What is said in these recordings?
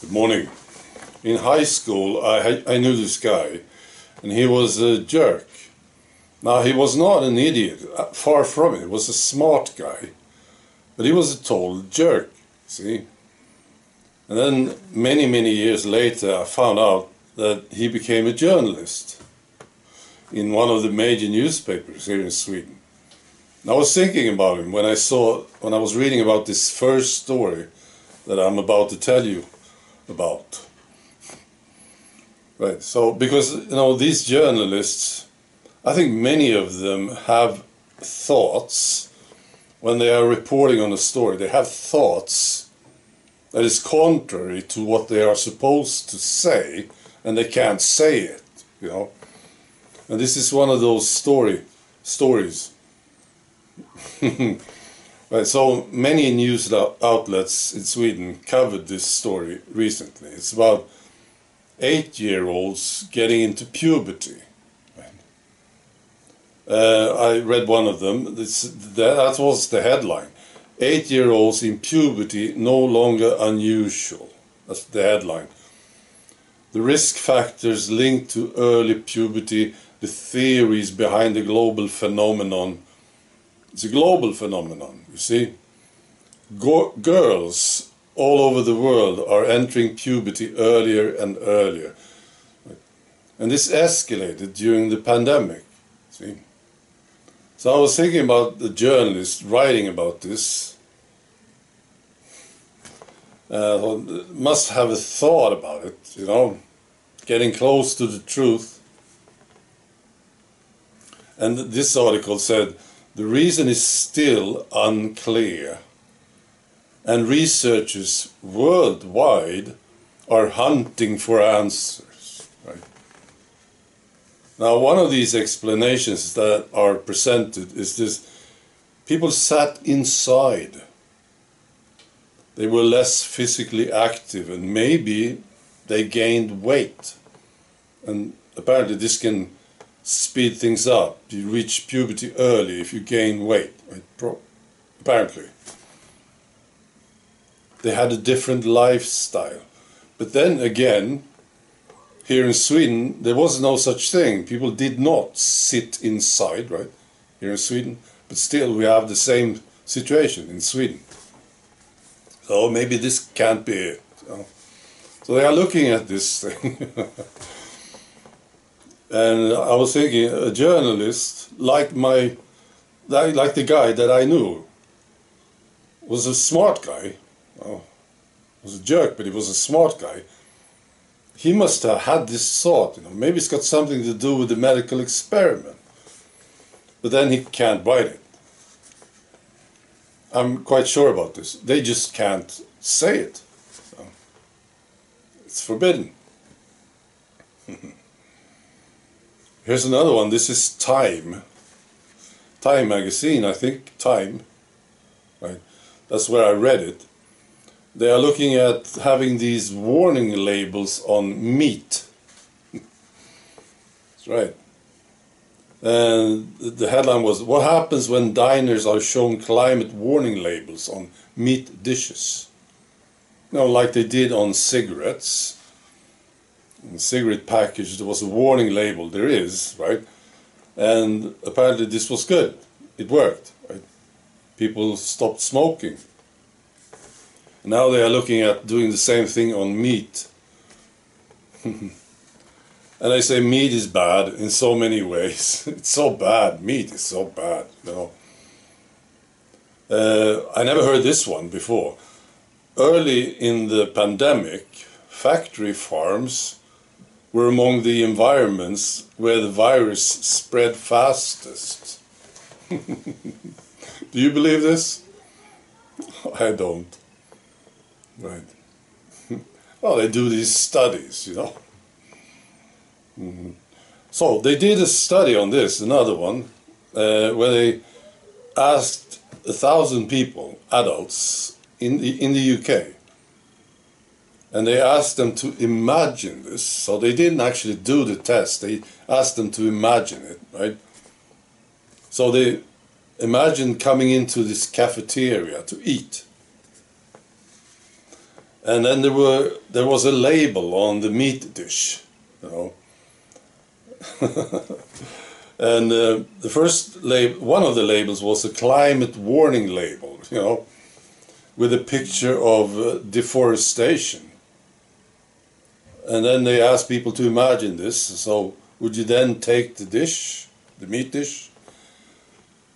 Good morning. In high school, I knew this guy, and he was a jerk. Now, he was not an idiot, far from it. He was a smart guy, but he was a total jerk, see? And then, many years later, I found out that he became a journalist in one of the major newspapers here in Sweden. And I was thinking about him when I was reading about this first story that I'm about to tell you about. Right, so because these journalists, I think many of them have thoughts when they are reporting on a story. They have thoughts that is contrary to what they are supposed to say, and they can't say it, And this is one of those stories. Right, so many news outlets in Sweden covered this story recently. It's about 8-year-olds getting into puberty. I read one of them. That was the headline. 8-year-olds in puberty no longer unusual. That's the headline. The risk factors linked to early puberty, the theories behind the global phenomenon. It's a global phenomenon, you see. Girls all over the world are entering puberty earlier and earlier. And this escalated during the pandemic, see. So I was thinking about the journalist writing about this. Must have a thought about it, getting close to the truth. And this article said, the reason is still unclear, and researchers worldwide are hunting for answers. Right? Now, one of these explanations that are presented is this: people sat inside. They were less physically active, and maybe they gained weight. And apparently this can speed things up. You reach puberty early if you gain weight, right? Apparently. They had a different lifestyle. But then again, here in Sweden, there was no such thing. People did not sit inside, right? Here in Sweden. But still, we have the same situation in Sweden. So maybe this can't be it. So they are looking at this thing. And I was thinking, a journalist like the guy that I knew was a smart guy. Was a jerk, but he was a smart guy. He must have had this thought, maybe it's got something to do with the medical experiment. But then he can't write it. I'm quite sure about this. They just can't say it. So it's forbidden. Here's another one. This is Time. Time magazine, I think. Time. Right. That's where I read it. They are looking at having these warning labels on meat. That's right. And the headline was, what happens when diners are shown climate warning labels on meat dishes? Like they did on cigarettes. In the cigarette package there was a warning label. There is, right? And apparently this was good. It worked, right? People stopped smoking. Now they are looking at doing the same thing on meat. And they say meat is bad in so many ways. It's so bad. Meat is so bad, I never heard this one before. Early in the pandemic, factory farms were among the environments where the virus spread fastest. Do you believe this? I don't. Right. Well, they do these studies, So they did a study on this, another one, where they asked 1,000 people, adults, in the UK. And they asked them to imagine this. So they didn't actually do the test. They asked them to imagine it, right? So they imagined coming into this cafeteria to eat. And then there was a label on the meat dish, you know. And the first label, one of the labels was a climate warning label, you know, with a picture of deforestation. And then they asked people to imagine this. So would you then take the dish, the meat dish?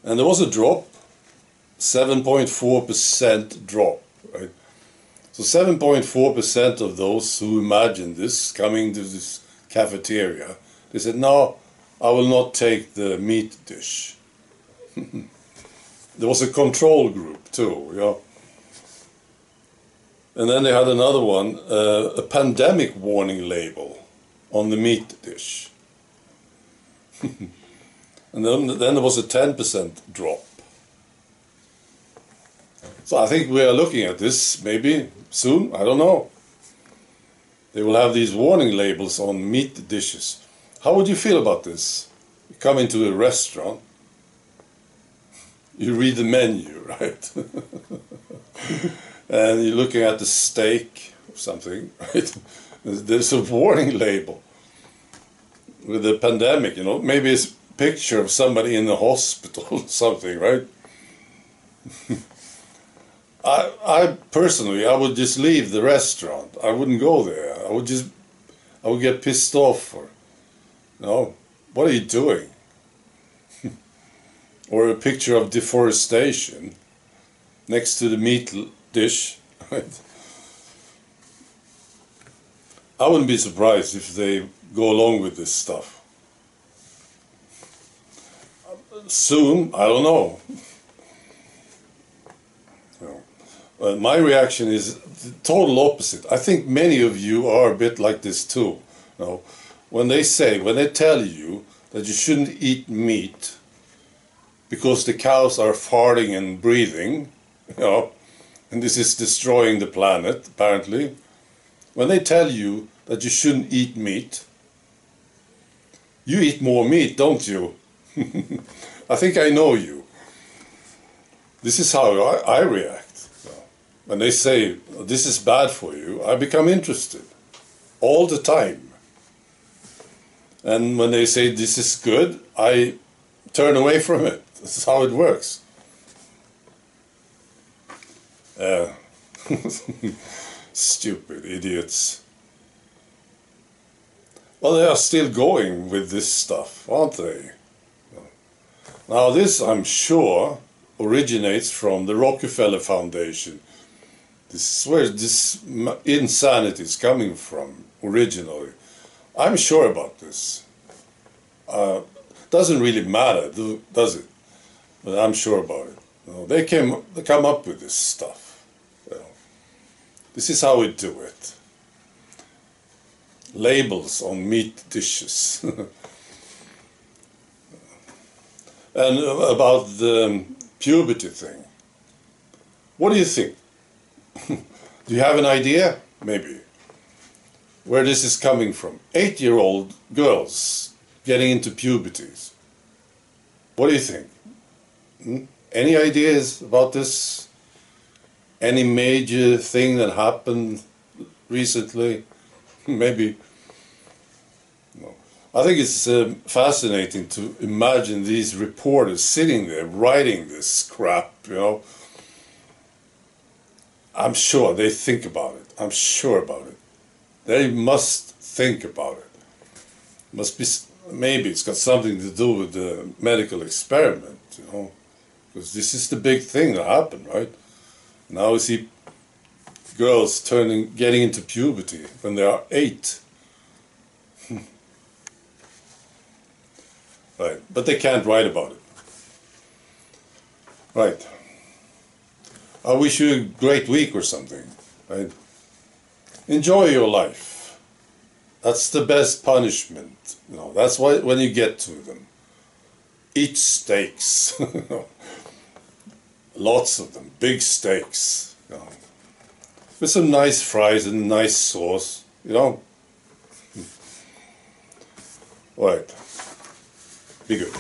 And there was a drop, 7.4% drop, right? So 7.4% of those who imagined this coming to this cafeteria, they said, no, I will not take the meat dish. There was a control group too, you know. And then they had another one, a pandemic warning label on the meat dish. And then there was a 10% drop. So I think we are looking at this maybe soon, I don't know. They will have these warning labels on meat dishes. How would you feel about this? You come into a restaurant, you read the menu, right? And you're looking at the steak or something, right? There's a warning label with the pandemic, you know, maybe it's a picture of somebody in the hospital or something, right? I personally, I would just leave the restaurant. I wouldn't go there. I would get pissed off. Or, no, what are you doing? Or a picture of deforestation next to the meat dish. Right? I wouldn't be surprised if they go along with this stuff. Soon, I don't know. My reaction is the total opposite. I think many of you are a bit like this too. You know, when they tell you that you shouldn't eat meat because the cows are farting and breathing, you know, and this is destroying the planet, apparently. When they tell you that you shouldn't eat meat, you eat more meat, don't you? I think I know you. This is how I react. When they say, this is bad for you, I become interested all the time. And when they say, this is good, I turn away from it. This is how it works. Stupid idiots. Well, they are still going with this stuff, aren't they? Now this, I'm sure, originates from the Rockefeller Foundation. This is where this insanity is coming from, originally. I'm sure about this. Doesn't really matter, does it? But I'm sure about it. You know, they come up with this stuff. You know, this is how we do it. Labels on meat dishes. And about the puberty thing. What do you think? Do you have an idea? Maybe. Where this is coming from? 8-year-old girls getting into puberties. What do you think? Any ideas about this? Any major thing that happened recently? Maybe. No. I think it's fascinating to imagine these reporters sitting there writing this crap, you know. I'm sure they think about it. I'm sure about it. They must think about it. Must be, maybe it's got something to do with the medical experiment, you know, because this is the big thing that happened, right? Now we see girls getting into puberty when they are 8. Right, but they can't write about it. Right. I wish you a great week or something. Right? Enjoy your life. That's the best punishment. You know, that's why when you get to them. Eat steaks. Lots of them. Big steaks. You know, with some nice fries and nice sauce. You know. Right. Be good.